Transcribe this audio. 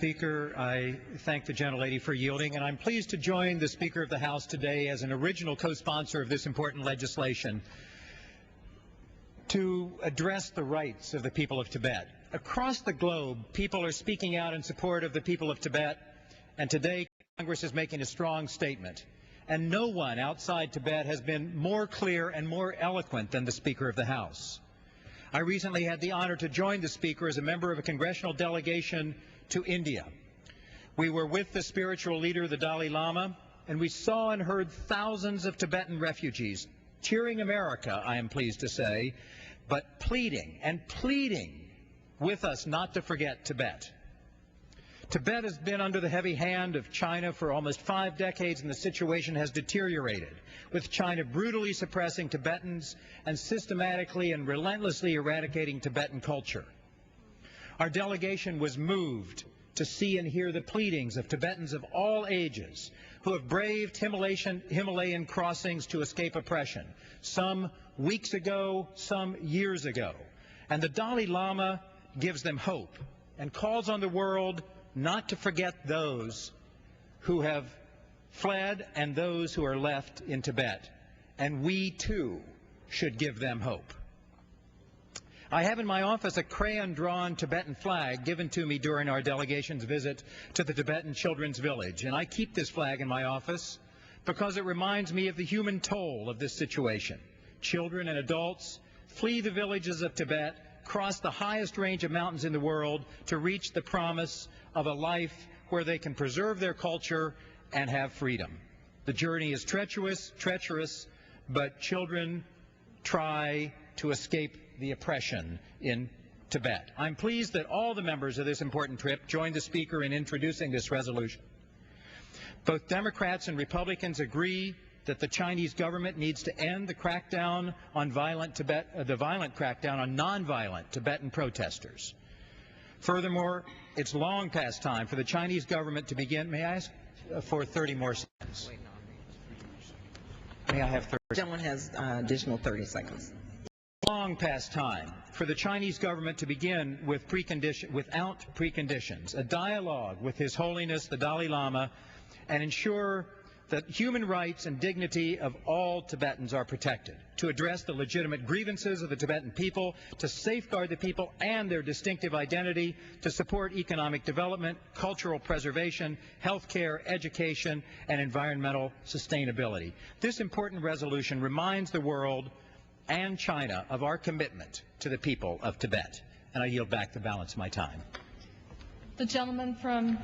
Speaker. I thank the gentlelady for yielding, and I'm pleased to join the Speaker of the House today as an original co-sponsor of this important legislation to address the rights of the people of Tibet. Across the globe, people are speaking out in support of the people of Tibet, and today Congress is making a strong statement. And no one outside Tibet has been more clear and more eloquent than the Speaker of the House. I recently had the honor to join the Speaker as a member of a Congressional Delegation to India. We were with the spiritual leader, the Dalai Lama, and we saw and heard thousands of Tibetan refugees cheering America, I am pleased to say, but pleading and pleading with us not to forget Tibet. Tibet has been under the heavy hand of China for almost 5 decades, and the situation has deteriorated, with China brutally suppressing Tibetans and systematically and relentlessly eradicating Tibetan culture. Our delegation was moved to see and hear the pleadings of Tibetans of all ages who have braved Himalayan crossings to escape oppression, some weeks ago, some years ago. And the Dalai Lama gives them hope and calls on the world not to forget those who have fled and those who are left in Tibet. And we, too, should give them hope. I have in my office a crayon-drawn Tibetan flag given to me during our delegation's visit to the Tibetan Children's Village. And I keep this flag in my office because it reminds me of the human toll of this situation. Children and adults flee the villages of Tibet, cross the highest range of mountains in the world to reach the promise of a life where they can preserve their culture and have freedom. The journey is treacherous, but children try to escape the oppression in Tibet. I'm pleased that all the members of this important trip joined the Speaker in introducing this resolution. Both Democrats and Republicans agree that the Chinese government needs to end the crackdown on violent crackdown on nonviolent Tibetan protesters. Furthermore, it's long past time for the Chinese government to begin. May I ask for 30 more seconds? May I have 30? The gentleman has additional 30 seconds. Long past time for the Chinese government to begin with without preconditions, a dialogue with His Holiness the Dalai Lama, and ensure that human rights and dignity of all Tibetans are protected, to address the legitimate grievances of the Tibetan people, to safeguard the people and their distinctive identity, to support economic development, cultural preservation, health care, education, and environmental sustainability. This important resolution reminds the world and China of our commitment to the people of Tibet. And I yield back the balance of my time. The gentleman from